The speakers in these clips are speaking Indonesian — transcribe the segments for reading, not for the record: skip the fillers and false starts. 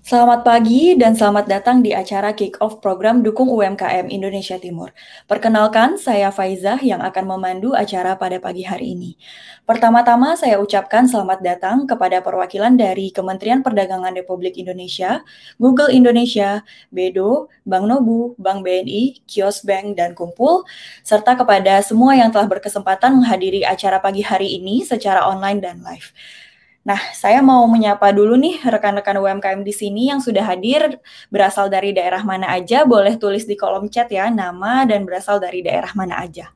Selamat pagi dan selamat datang di acara Kick-Off Program Dukung UMKM Indonesia Timur. Perkenalkan, saya Faizah yang akan memandu acara pada pagi hari ini. Pertama-tama saya ucapkan selamat datang kepada perwakilan dari Kementerian Perdagangan Republik Indonesia, Google Indonesia, Bedo, Bank Nobu, Bank BNI, Kios Bank, dan Kumpul, serta kepada semua yang telah berkesempatan menghadiri acara pagi hari ini secara online dan live. Nah, saya mau menyapa dulu nih rekan-rekan UMKM di sini yang sudah hadir, berasal dari daerah mana aja, boleh tulis di kolom chat ya, nama dan berasal dari daerah mana aja.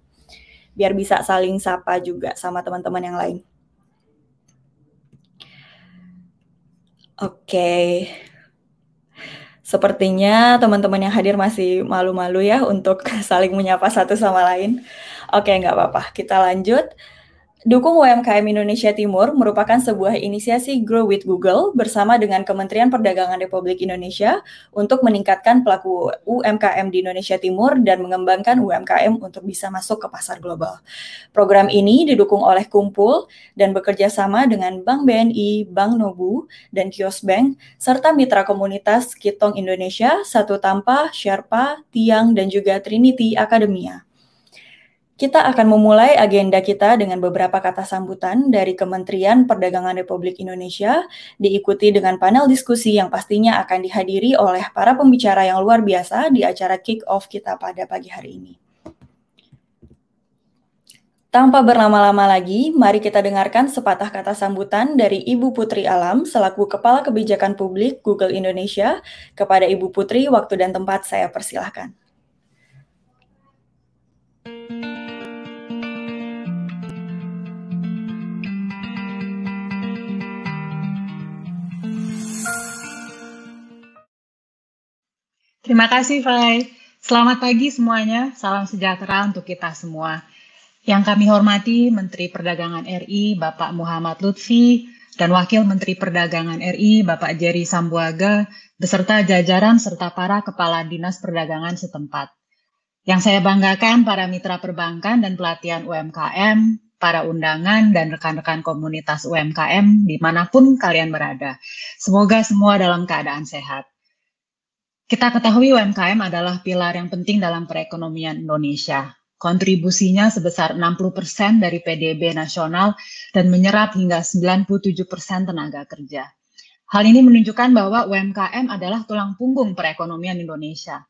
Biar bisa saling sapa juga sama teman-teman yang lain. Oke. Sepertinya teman-teman yang hadir masih malu-malu ya untuk saling menyapa satu sama lain. Oke, nggak apa-apa. Kita lanjut. Dukung UMKM Indonesia Timur merupakan sebuah inisiasi Grow with Google bersama dengan Kementerian Perdagangan Republik Indonesia untuk meningkatkan pelaku UMKM di Indonesia Timur dan mengembangkan UMKM untuk bisa masuk ke pasar global. Program ini didukung oleh Kumpul dan bekerja sama dengan Bank BNI, Bank Nobu, dan Kios Bank, serta mitra komunitas Kitong Indonesia, Satu Tampa, Sherpa, Tiang, dan juga Trinity Academia. Kita akan memulai agenda kita dengan beberapa kata sambutan dari Kementerian Perdagangan Republik Indonesia, diikuti dengan panel diskusi yang pastinya akan dihadiri oleh para pembicara yang luar biasa di acara kick-off kita pada pagi hari ini. Tanpa berlama-lama lagi, mari kita dengarkan sepatah kata sambutan dari Ibu Putri Alam selaku Kepala Kebijakan Publik Google Indonesia. Kepada Ibu Putri, waktu dan tempat saya persilahkan. Terima kasih, Fai. Selamat pagi semuanya. Salam sejahtera untuk kita semua. Yang kami hormati Menteri Perdagangan RI, Bapak Muhammad Lutfi, dan Wakil Menteri Perdagangan RI, Bapak Jerry Sambuaga, beserta jajaran serta para Kepala Dinas Perdagangan setempat. Yang saya banggakan para mitra perbankan dan pelatihan UMKM, para undangan dan rekan-rekan komunitas UMKM dimanapun kalian berada. Semoga semua dalam keadaan sehat. Kita ketahui UMKM adalah pilar yang penting dalam perekonomian Indonesia. Kontribusinya sebesar 60% dari PDB nasional dan menyerap hingga 97% tenaga kerja. Hal ini menunjukkan bahwa UMKM adalah tulang punggung perekonomian Indonesia.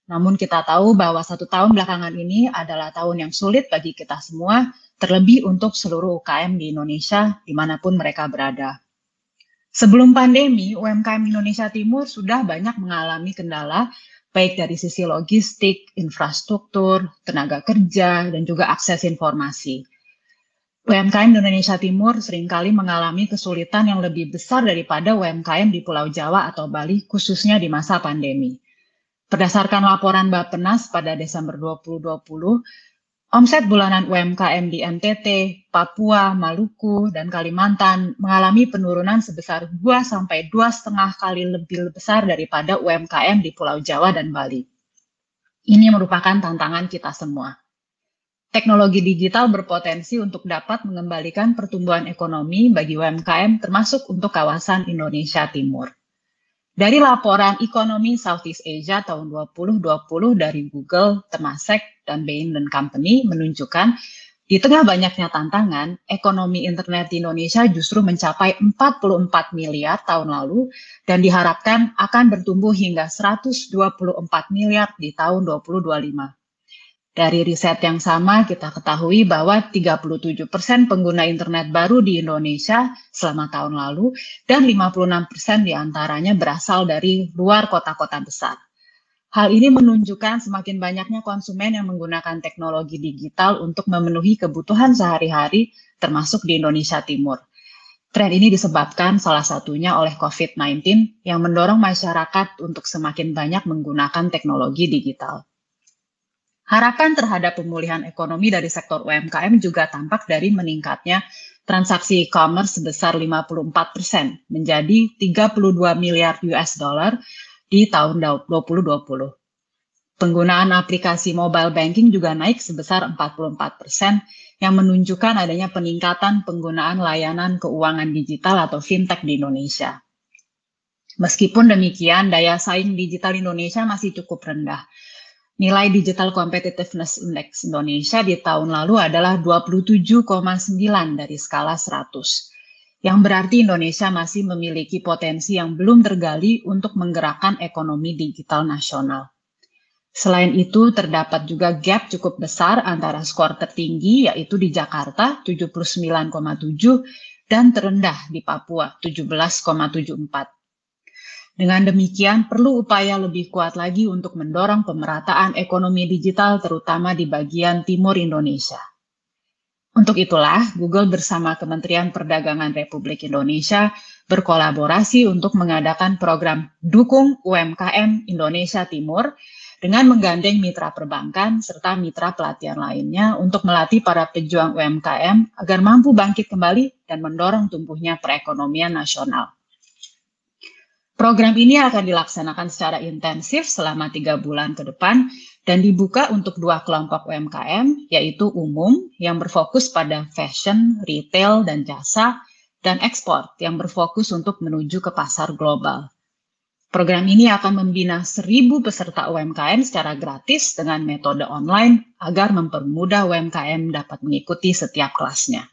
Namun kita tahu bahwa 1 tahun belakangan ini adalah tahun yang sulit bagi kita semua, terlebih untuk seluruh UKM di Indonesia dimanapun mereka berada. Sebelum pandemi, UMKM Indonesia Timur sudah banyak mengalami kendala, baik dari sisi logistik, infrastruktur, tenaga kerja, dan juga akses informasi. UMKM Indonesia Timur seringkali mengalami kesulitan yang lebih besar daripada UMKM di Pulau Jawa atau Bali, khususnya di masa pandemi. Berdasarkan laporan Bappenas pada Desember 2020, omset bulanan UMKM di NTT, Papua, Maluku, dan Kalimantan mengalami penurunan sebesar 2-2,5 kali lebih besar daripada UMKM di Pulau Jawa dan Bali. Ini merupakan tantangan kita semua. Teknologi digital berpotensi untuk dapat mengembalikan pertumbuhan ekonomi bagi UMKM termasuk untuk kawasan Indonesia Timur. Dari laporan Ekonomi Southeast Asia tahun 2020 dari Google, Temasek, dan Bain & Company menunjukkan di tengah banyaknya tantangan, ekonomi internet di Indonesia justru mencapai 44 miliar tahun lalu dan diharapkan akan bertumbuh hingga 124 miliar di tahun 2025. Dari riset yang sama, kita ketahui bahwa 37% pengguna internet baru di Indonesia selama tahun lalu, dan 56% diantaranya berasal dari luar kota-kota besar. Hal ini menunjukkan semakin banyaknya konsumen yang menggunakan teknologi digital untuk memenuhi kebutuhan sehari-hari, termasuk di Indonesia Timur. Tren ini disebabkan salah satunya oleh COVID-19 yang mendorong masyarakat untuk semakin banyak menggunakan teknologi digital. Harapan terhadap pemulihan ekonomi dari sektor UMKM juga tampak dari meningkatnya transaksi e-commerce sebesar 54% menjadi 32 miliar US dollar di tahun 2020. Penggunaan aplikasi mobile banking juga naik sebesar 44% yang menunjukkan adanya peningkatan penggunaan layanan keuangan digital atau fintech di Indonesia. Meskipun demikian, daya saing digital Indonesia masih cukup rendah. Nilai Digital Competitiveness Index Indonesia di tahun lalu adalah 27,9 dari skala 100, yang berarti Indonesia masih memiliki potensi yang belum tergali untuk menggerakkan ekonomi digital nasional. Selain itu, terdapat juga gap cukup besar antara skor tertinggi, yaitu di Jakarta 79,7 dan terendah di Papua 17,74. Dengan demikian, perlu upaya lebih kuat lagi untuk mendorong pemerataan ekonomi digital, terutama di bagian timur Indonesia. Untuk itulah, Google bersama Kementerian Perdagangan Republik Indonesia berkolaborasi untuk mengadakan program Dukung UMKM Indonesia Timur dengan menggandeng mitra perbankan serta mitra pelatihan lainnya untuk melatih para pejuang UMKM agar mampu bangkit kembali dan mendorong tumbuhnya perekonomian nasional. Program ini akan dilaksanakan secara intensif selama 3 bulan ke depan dan dibuka untuk 2 kelompok UMKM, yaitu umum yang berfokus pada fashion, retail, dan jasa, dan ekspor yang berfokus untuk menuju ke pasar global. Program ini akan membina 1.000 peserta UMKM secara gratis dengan metode online agar mempermudah UMKM dapat mengikuti setiap kelasnya.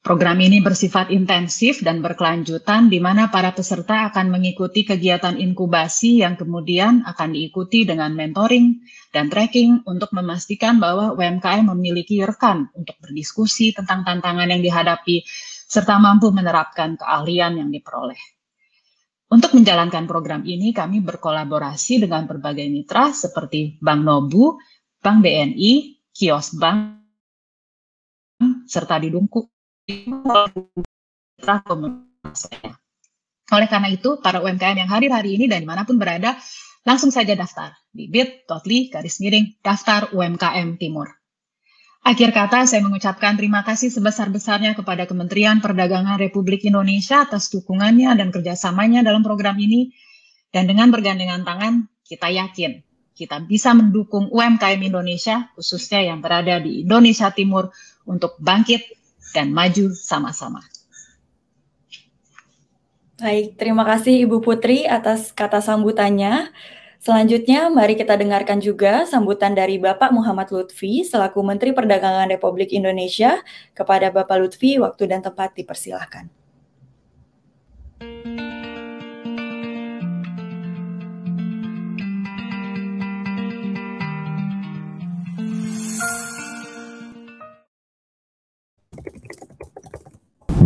Program ini bersifat intensif dan berkelanjutan di mana para peserta akan mengikuti kegiatan inkubasi yang kemudian akan diikuti dengan mentoring dan tracking untuk memastikan bahwa UMKM memiliki rekan untuk berdiskusi tentang tantangan yang dihadapi serta mampu menerapkan keahlian yang diperoleh. Untuk menjalankan program ini, kami berkolaborasi dengan berbagai mitra seperti Bank Nobu, Bank BNI, Kios Bank, serta didukung oleh karena itu, para UMKM yang hadir hari ini dan dimanapun berada, langsung saja daftar di bit.ly/daftar UMKM Timur. Akhir kata, saya mengucapkan terima kasih sebesar-besarnya kepada Kementerian Perdagangan Republik Indonesia atas dukungannya dan kerjasamanya dalam program ini. Dan dengan bergandengan tangan, kita yakin kita bisa mendukung UMKM Indonesia, khususnya yang berada di Indonesia Timur, untuk bangkit dan maju sama-sama. Baik, terima kasih Ibu Putri atas kata sambutannya. Selanjutnya, mari kita dengarkan juga sambutan dari Bapak Muhammad Lutfi selaku Menteri Perdagangan Republik Indonesia. Kepada Bapak Lutfi, waktu dan tempat dipersilahkan.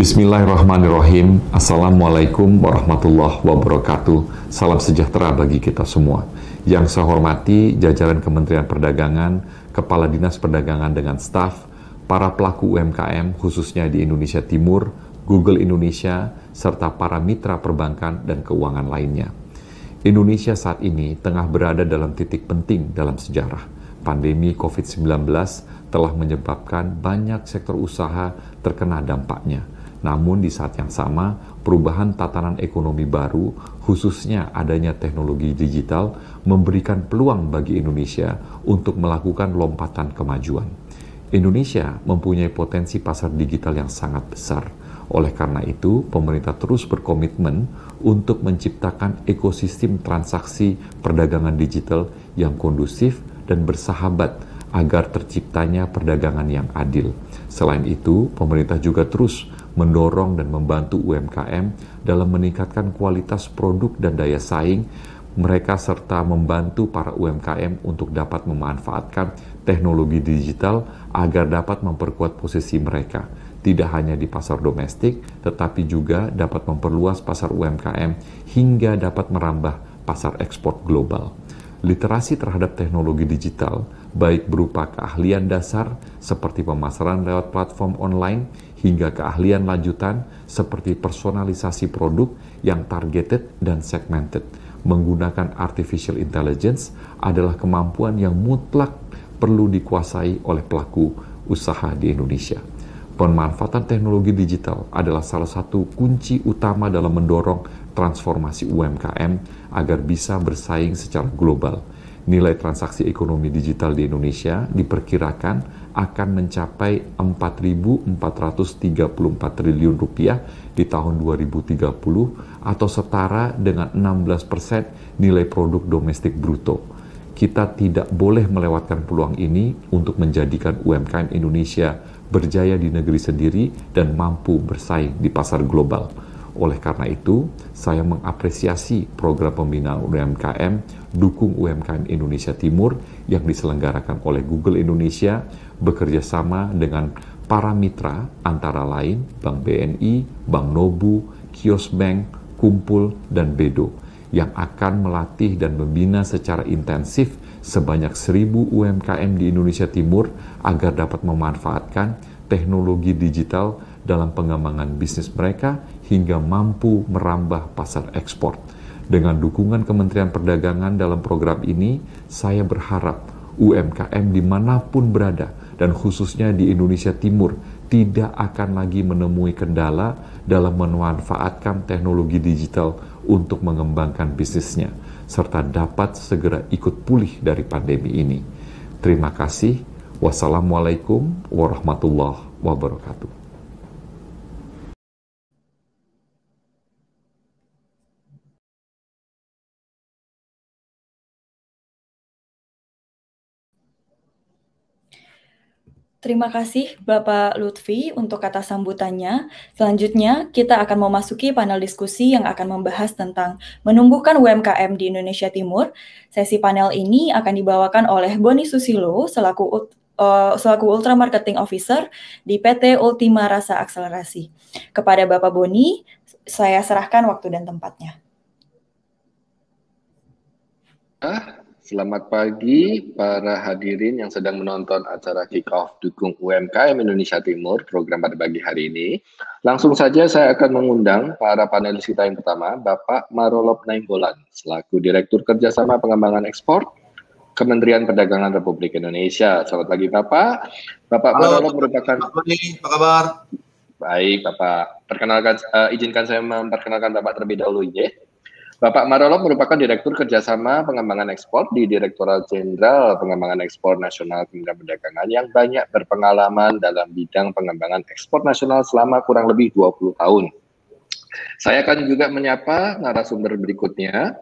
Bismillahirrahmanirrahim. Assalamualaikum warahmatullahi wabarakatuh. Salam sejahtera bagi kita semua. Yang saya hormati jajaran Kementerian Perdagangan, Kepala Dinas Perdagangan dengan staf, para pelaku UMKM khususnya di Indonesia Timur, Google Indonesia, serta para mitra perbankan dan keuangan lainnya. Indonesia saat ini tengah berada dalam titik penting dalam sejarah. Pandemi COVID-19 telah menyebabkan banyak sektor usaha terkena dampaknya. Namun di saat yang sama, perubahan tatanan ekonomi baru, khususnya adanya teknologi digital, memberikan peluang bagi Indonesia untuk melakukan lompatan kemajuan. Indonesia mempunyai potensi pasar digital yang sangat besar. Oleh karena itu, pemerintah terus berkomitmen untuk menciptakan ekosistem transaksi perdagangan digital yang kondusif dan bersahabat agar terciptanya perdagangan yang adil. Selain itu, pemerintah juga terus mendorong dan membantu UMKM dalam meningkatkan kualitas produk dan daya saing mereka serta membantu para UMKM untuk dapat memanfaatkan teknologi digital agar dapat memperkuat posisi mereka, tidak hanya di pasar domestik, tetapi juga dapat memperluas pasar UMKM hingga dapat merambah pasar ekspor global. Literasi terhadap teknologi digital, baik berupa keahlian dasar seperti pemasaran lewat platform online, hingga keahlian lanjutan seperti personalisasi produk yang targeted dan segmented, menggunakan artificial intelligence adalah kemampuan yang mutlak perlu dikuasai oleh pelaku usaha di Indonesia. Pemanfaatan teknologi digital adalah salah satu kunci utama dalam mendorong transformasi UMKM agar bisa bersaing secara global. Nilai transaksi ekonomi digital di Indonesia diperkirakan akan mencapai 4.434 triliun rupiah di tahun 2030 atau setara dengan 16% nilai produk domestik bruto. Kita tidak boleh melewatkan peluang ini untuk menjadikan UMKM Indonesia berjaya di negeri sendiri dan mampu bersaing di pasar global. Oleh karena itu, saya mengapresiasi program pembinaan UMKM Dukung UMKM Indonesia Timur yang diselenggarakan oleh Google Indonesia bekerja sama dengan para mitra antara lain Bank BNI, Bank Nobu, Kiosbank, Kumpul, dan Bedo yang akan melatih dan membina secara intensif sebanyak 1.000 UMKM di Indonesia Timur agar dapat memanfaatkan teknologi digital dalam pengembangan bisnis mereka hingga mampu merambah pasar ekspor. Dengan dukungan Kementerian Perdagangan dalam program ini, saya berharap UMKM dimanapun berada dan khususnya di Indonesia Timur tidak akan lagi menemui kendala dalam memanfaatkan teknologi digital untuk mengembangkan bisnisnya, serta dapat segera ikut pulih dari pandemi ini. Terima kasih. Wassalamualaikum warahmatullahi wabarakatuh. Terima kasih Bapak Lutfi untuk kata sambutannya. Selanjutnya, kita akan memasuki panel diskusi yang akan membahas tentang menumbuhkan UMKM di Indonesia Timur. Sesi panel ini akan dibawakan oleh Boni Susilo selaku Ultra Marketing Officer di PT Ultima Rasa Akselerasi. Kepada Bapak Boni, saya serahkan waktu dan tempatnya. Selamat pagi para hadirin yang sedang menonton acara kick-off Dukung UMKM Indonesia Timur, program pada pagi hari ini. Langsung saja saya akan mengundang para panelis kita yang pertama, Bapak Marolop Nainggolan, selaku Direktur Kerjasama Pengembangan Ekspor, Kementerian Perdagangan Republik Indonesia. Selamat pagi Bapak. Bapak Marolop merupakan... Pak Boni, apa kabar? Baik Bapak, perkenalkan, izinkan saya memperkenalkan Bapak terlebih dahulu ya. Bapak Marolop merupakan Direktur Kerjasama Pengembangan Ekspor di Direktorat Jenderal Pengembangan Ekspor Nasional Kementerian Perdagangan yang banyak berpengalaman dalam bidang pengembangan ekspor nasional selama kurang lebih 20 tahun. Saya akan juga menyapa narasumber berikutnya.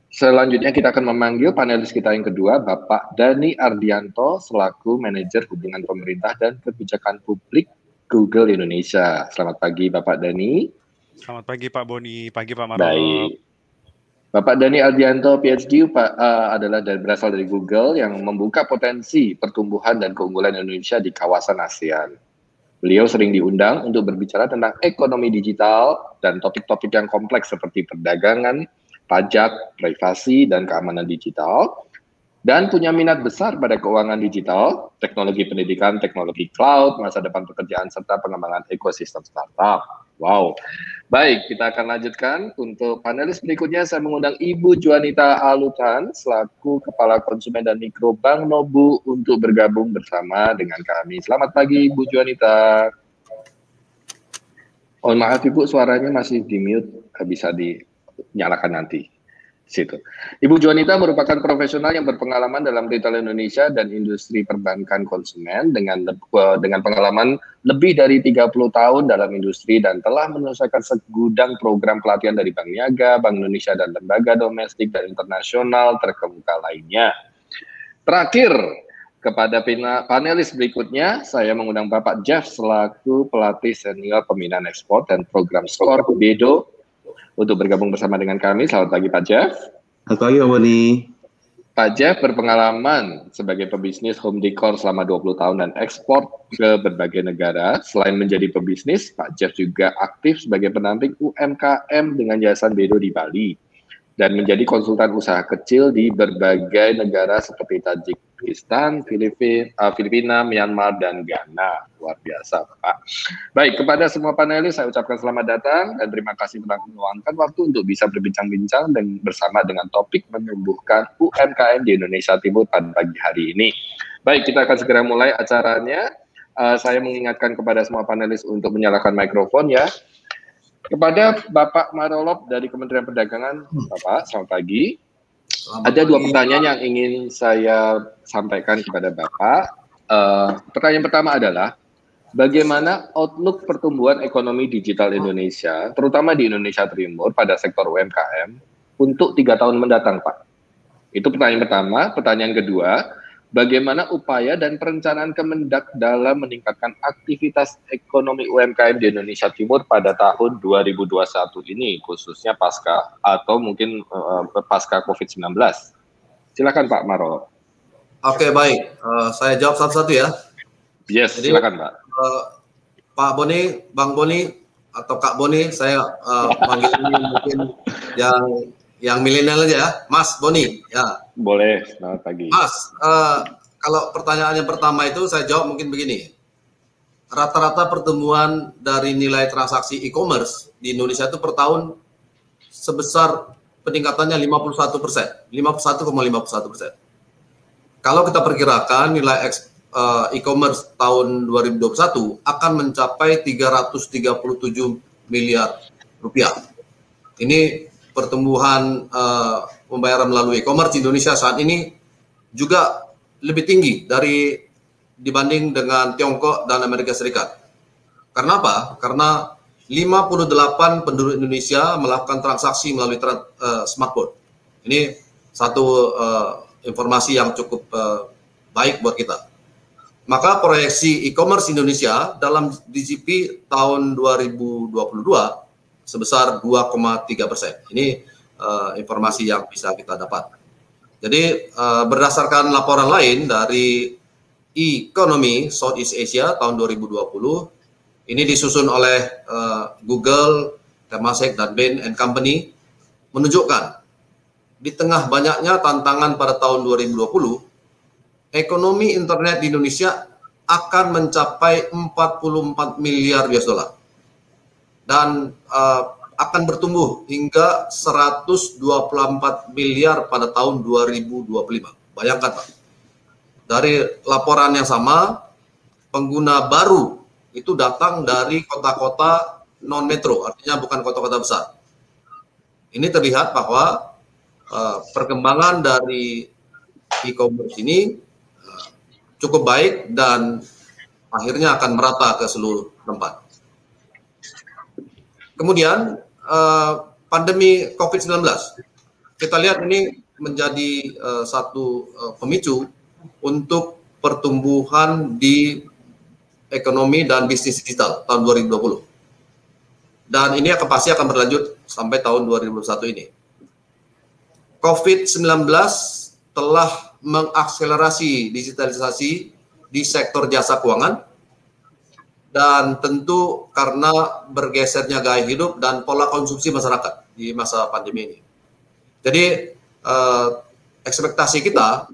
Selanjutnya kita akan memanggil panelis kita yang kedua, Bapak Dhani Ardianto selaku Manajer Hubungan Pemerintah dan Kebijakan Publik Google Indonesia. Selamat pagi Bapak Dhani. Selamat pagi Pak Boni, pagi Pak Marolop. Baik. Bapak Dhani Ardianto PhD adalah berasal dari Google yang membuka potensi pertumbuhan dan keunggulan Indonesia di kawasan ASEAN. Beliau sering diundang untuk berbicara tentang ekonomi digital dan topik-topik yang kompleks seperti perdagangan, pajak, privasi, dan keamanan digital. Dan punya minat besar pada keuangan digital, teknologi pendidikan, teknologi cloud, masa depan pekerjaan, serta pengembangan ekosistem startup. Wow. Baik, kita akan lanjutkan. Untuk panelis berikutnya, saya mengundang Ibu Juanita Alutan, selaku Kepala Konsumen dan Mikro Bank Nobu, untuk bergabung bersama dengan kami. Selamat pagi, Ibu Juanita. Oh, maaf Ibu, suaranya masih di-mute, bisa dinyalakan nanti. Situ. Ibu Juanita merupakan profesional yang berpengalaman dalam retail Indonesia dan industri perbankan konsumen dengan pengalaman lebih dari 30 tahun dalam industri dan telah menyelesaikan segudang program pelatihan dari Bank Niaga, Bank Indonesia, dan lembaga domestik dan internasional terkemuka lainnya. Terakhir, kepada panelis berikutnya, saya mengundang Bapak Jeff selaku pelatih senior pembinaan ekspor dan program skor Bedo untuk bergabung bersama dengan kami. Selamat pagi Pak Jeff. Selamat pagi Pak Boni. Pak Jeff berpengalaman sebagai pebisnis home decor selama 20 tahun dan ekspor ke berbagai negara. Selain menjadi pebisnis, Pak Jeff juga aktif sebagai pendamping UMKM dengan Yayasan Bedo di Bali dan menjadi konsultan usaha kecil di berbagai negara seperti Tajikistan, Filipina, Myanmar, dan Ghana. Luar biasa, Pak. Baik, kepada semua panelis saya ucapkan selamat datang dan terima kasih telah meluangkan waktu untuk bisa berbincang-bincang dan bersama dengan topik menumbuhkan UMKM di Indonesia Timur pada pagi hari ini. Baik, kita akan segera mulai acaranya. Saya mengingatkan kepada semua panelis untuk menyalakan mikrofon ya. Kepada Bapak Marolop dari Kementerian Perdagangan, Bapak, selamat pagi. Ada dua pertanyaan yang ingin saya sampaikan kepada Bapak. Pertanyaan pertama adalah, bagaimana outlook pertumbuhan ekonomi digital Indonesia, terutama di Indonesia Timur pada sektor UMKM, untuk 3 tahun mendatang, Pak? Itu pertanyaan pertama. Pertanyaan kedua, bagaimana upaya dan perencanaan Kemendak dalam meningkatkan aktivitas ekonomi UMKM di Indonesia Timur pada tahun 2021 ini, khususnya pasca atau mungkin pasca COVID-19? Silakan Pak Maro. Oke, baik. Saya jawab satu-satu ya. Yes, Jadi, silakan Pak. Pak Boni, Bang Boni, atau Kak Boni, saya panggil ini mungkin yang milenial aja ya, Mas Boni. Ya. Boleh, selamat pagi. Mas, kalau pertanyaan yang pertama itu saya jawab mungkin begini. Rata-rata pertumbuhan dari nilai transaksi e-commerce di Indonesia itu per tahun sebesar peningkatannya 51%, 51,51%. Kalau kita perkirakan nilai e-commerce tahun 2021 akan mencapai 337 miliar rupiah. Ini pertumbuhan pembayaran melalui e-commerce di Indonesia saat ini juga lebih tinggi dibanding dengan Tiongkok dan Amerika Serikat. Karena apa? Karena 58 penduduk Indonesia melakukan transaksi melalui smartphone. Ini satu informasi yang cukup baik buat kita. Maka proyeksi e-commerce Indonesia dalam DJP tahun 2022 sebesar 2,3%. Ini informasi yang bisa kita dapat. Jadi berdasarkan laporan lain dari e-Economy Southeast Asia tahun 2020, ini disusun oleh Google, Temasek, dan Bain & Company, menunjukkan di tengah banyaknya tantangan pada tahun 2020, ekonomi internet di Indonesia akan mencapai 44 miliar US dollar dan akan bertumbuh hingga 124 miliar pada tahun 2025. Bayangkan Pak, dari laporan yang sama, pengguna baru itu datang dari kota-kota non-metro, artinya bukan kota-kota besar. Ini terlihat bahwa perkembangan dari e-commerce ini cukup baik dan akhirnya akan merata ke seluruh tempat. Kemudian pandemi COVID-19, kita lihat ini menjadi satu pemicu untuk pertumbuhan di ekonomi dan bisnis digital tahun 2020. Dan ini pasti akan berlanjut sampai tahun 2021 ini. COVID-19 telah mengakselerasi digitalisasi di sektor jasa keuangan, dan tentu karena bergesernya gaya hidup dan pola konsumsi masyarakat di masa pandemi ini. Jadi ekspektasi kita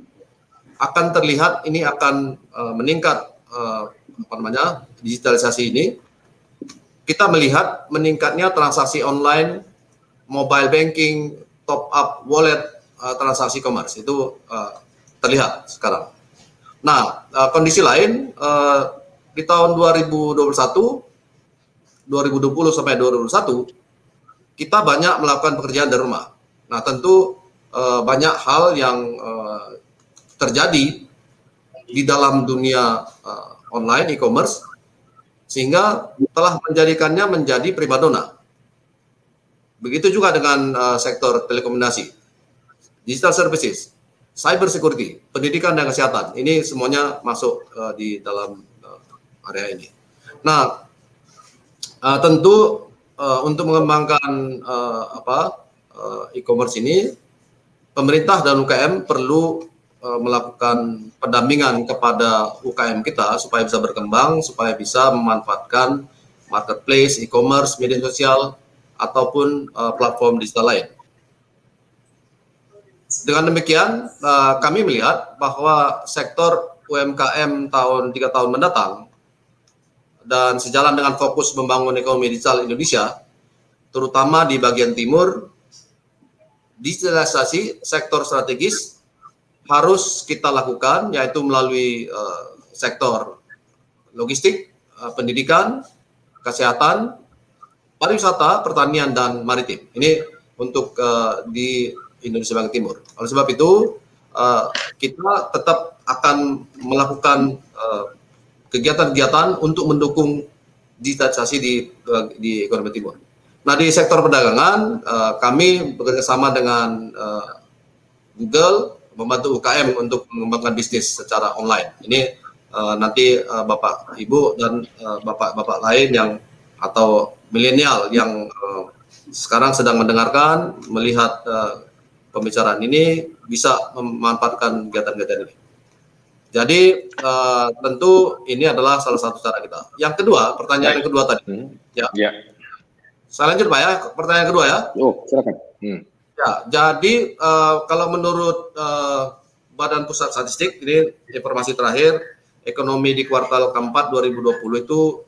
akan terlihat ini akan meningkat digitalisasi ini. Kita melihat meningkatnya transaksi online, mobile banking, top up wallet, transaksi commerce itu terlihat sekarang. Nah, kondisi lain di tahun 2020 sampai 2021 kita banyak melakukan pekerjaan dari rumah. Nah, tentu banyak hal yang terjadi di dalam dunia online e-commerce sehingga telah menjadikannya menjadi primadona. Begitu juga dengan sektor telekomunikasi, digital services, cyber security, pendidikan dan kesehatan. Ini semuanya masuk di dalam area ini. Nah, tentu untuk mengembangkan e-commerce ini, pemerintah dan UKM perlu melakukan pendampingan kepada UKM kita supaya bisa berkembang, supaya bisa memanfaatkan marketplace, e-commerce, media sosial, ataupun platform digital lain. Dengan demikian, kami melihat bahwa sektor UMKM 3 tahun mendatang dan sejalan dengan fokus membangun ekonomi digital Indonesia, terutama di bagian timur, digitalisasi sektor strategis harus kita lakukan, yaitu melalui sektor logistik, pendidikan, kesehatan, pariwisata, pertanian, dan maritim. Ini untuk di Indonesia bagian timur. Oleh sebab itu kita tetap akan melakukan kegiatan-kegiatan untuk mendukung digitalisasi di ekonomi timur. Nah, di sektor perdagangan kami bekerja sama dengan Google membantu UKM untuk mengembangkan bisnis secara online. Ini nanti Bapak Ibu dan Bapak-bapak lain yang atau milenial yang sekarang sedang mendengarkan, melihat pembicaraan ini bisa memanfaatkan kegiatan-kegiatan ini. Jadi tentu ini adalah salah satu cara kita. Yang kedua, pertanyaan yang kedua tadi. Ya. Saya lanjut Pak ya, pertanyaan kedua ya. Oh, silakan. Ya, jadi kalau menurut Badan Pusat Statistik, ini informasi terakhir, ekonomi di kuartal keempat 2020 itu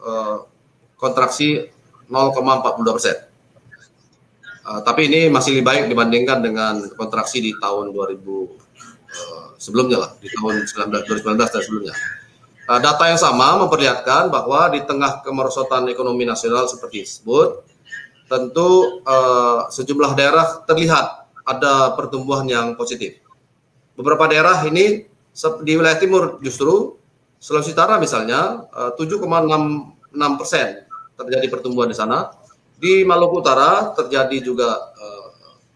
kontraksi 0,42%. Tapi ini masih lebih baik dibandingkan dengan kontraksi di tahun 2000 sebelumnya lah, di tahun 2019 dan sebelumnya. Data yang sama memperlihatkan bahwa di tengah kemerosotan ekonomi nasional seperti tersebut, tentu sejumlah daerah terlihat ada pertumbuhan yang positif. Beberapa daerah ini di wilayah timur justru, Sulawesi Utara misalnya 7,66% terjadi pertumbuhan di sana. Di Maluku Utara terjadi juga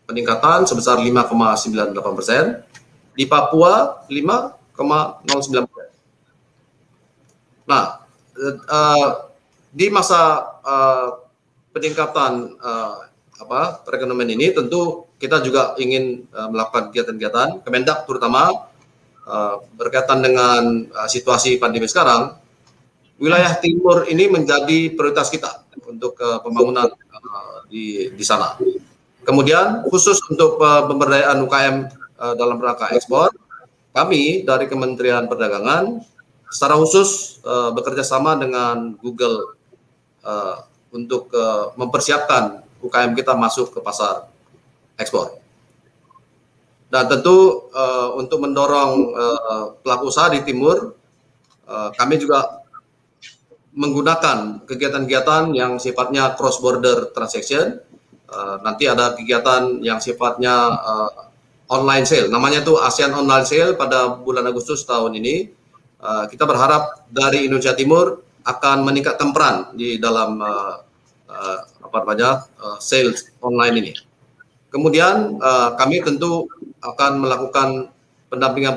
peningkatan sebesar 5,98%. Di Papua 5,09%. Nah, di masa peningkatan perekonomian ini tentu kita juga ingin melakukan kegiatan-kegiatan Kemendak terutama berkaitan dengan situasi pandemi sekarang. Wilayah timur ini menjadi prioritas kita untuk pembangunan di sana. Kemudian khusus untuk pemberdayaan UKM dalam rangka ekspor, kami dari Kementerian Perdagangan secara khusus bekerja sama dengan Google untuk mempersiapkan UKM kita masuk ke pasar ekspor. Dan tentu untuk mendorong pelaku usaha di timur, kami juga menggunakan kegiatan-kegiatan yang sifatnya cross border transaction. Nanti ada kegiatan yang sifatnya online sale, namanya itu ASEAN Online Sale pada bulan Agustus tahun ini. Kita berharap dari Indonesia Timur akan meningkatkan peran di dalam sales online ini. Kemudian kami tentu akan melakukan pendampingan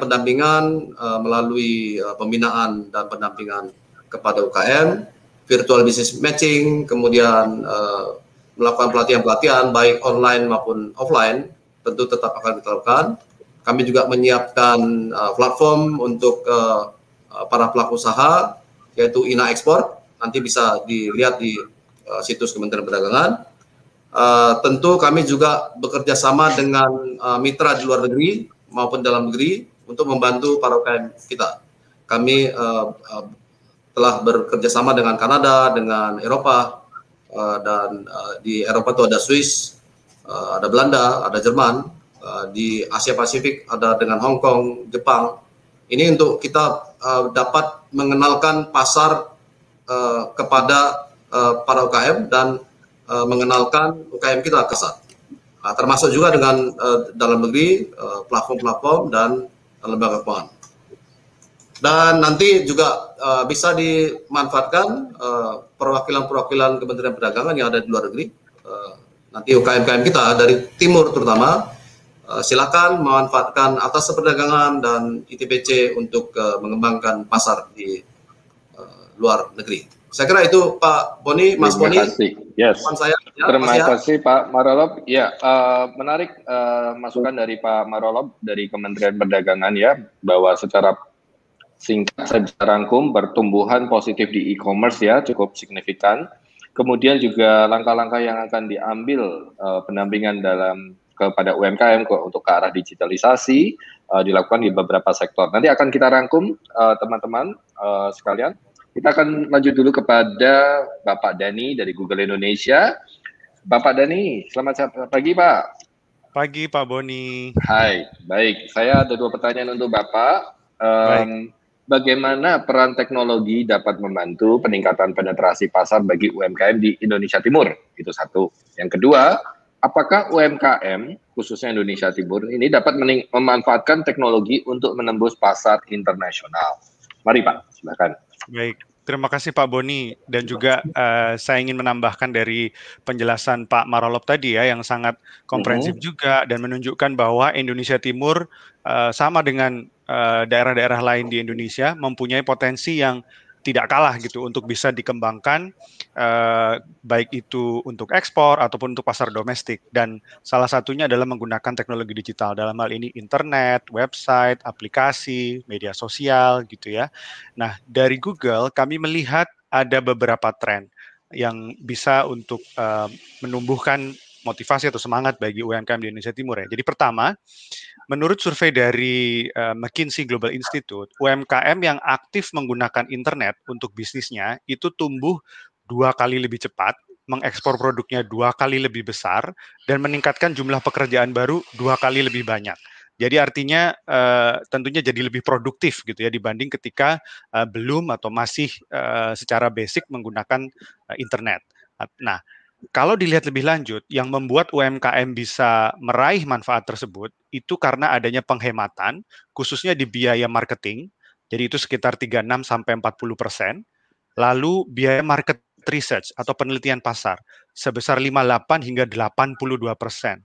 melalui pembinaan dan pendampingan kepada UKM, virtual business matching, kemudian melakukan pelatihan-pelatihan baik online maupun offline, tentu tetap akan kita lakukan. Kami juga menyiapkan platform untuk para pelaku usaha, yaitu INA Ekspor, nanti bisa dilihat di situs Kementerian Perdagangan. Tentu kami juga bekerja sama dengan mitra di luar negeri maupun dalam negeri untuk membantu para UKM kita. Kami telah bekerja sama dengan Kanada, dengan Eropa, dan di Eropa itu ada Swiss, ada Belanda, ada Jerman, di Asia Pasifik ada dengan Hong Kong, Jepang. Ini untuk kita dapat mengenalkan pasar kepada para UKM dan mengenalkan UKM kita ke pasar. Termasuk juga dengan dalam negeri, platform-platform dan lembaga keuangan. Dan nanti juga bisa dimanfaatkan perwakilan-perwakilan Kementerian Perdagangan yang ada di luar negeri. Nanti UKM-UKM kita dari timur terutama, silakan memanfaatkan atas perdagangan dan ITBC untuk mengembangkan pasar di luar negeri. Saya kira itu Pak Boni, Mas Boni. Terima kasih. Yes. Saya, ya, terima kasih Pak Marolob. Ya, menarik masukan dari Pak Marolob dari Kementerian Perdagangan ya, bahwa secara singkat saya bisa rangkum pertumbuhan positif di e-commerce ya cukup signifikan. Kemudian juga langkah-langkah yang akan diambil pendampingan kepada UMKM untuk ke arah digitalisasi dilakukan di beberapa sektor. Nanti akan kita rangkum teman-teman sekalian. Kita akan lanjut dulu kepada Bapak Dani dari Google Indonesia. Bapak Dani, selamat pagi Pak. Pagi Pak Boni. Hai, baik. Saya ada 2 pertanyaan untuk Bapak. Bagaimana peran teknologi dapat membantu peningkatan penetrasi pasar bagi UMKM di Indonesia Timur? Itu satu. Yang kedua, apakah UMKM, khususnya Indonesia Timur, ini dapat memanfaatkan teknologi untuk menembus pasar internasional? Mari Pak, silakan. Baik, terima kasih Pak Boni, dan juga saya ingin menambahkan dari penjelasan Pak Marolop tadi ya, yang sangat komprehensif juga dan menunjukkan bahwa Indonesia Timur sama dengan daerah-daerah lain di Indonesia mempunyai potensi yang tidak kalah gitu untuk bisa dikembangkan, baik itu untuk ekspor ataupun untuk pasar domestik. Dan salah satunya adalah menggunakan teknologi digital, dalam hal ini internet, website, aplikasi, media sosial gitu ya. Nah, dari Google kami melihat ada beberapa tren yang bisa untuk menumbuhkan motivasi atau semangat bagi UMKM di Indonesia Timur ya. Jadi pertama, menurut survei dari McKinsey Global Institute, UMKM yang aktif menggunakan internet untuk bisnisnya itu tumbuh 2 kali lebih cepat, mengekspor produknya 2 kali lebih besar, dan meningkatkan jumlah pekerjaan baru 2 kali lebih banyak. Jadi artinya tentunya jadi lebih produktif gitu ya dibanding ketika belum atau masih secara basic menggunakan internet. Nah, kalau dilihat lebih lanjut, yang membuat UMKM bisa meraih manfaat tersebut itu karena adanya penghematan, khususnya di biaya marketing. Jadi itu sekitar 36-40%. Lalu biaya market research atau penelitian pasar sebesar 58 hingga 82%.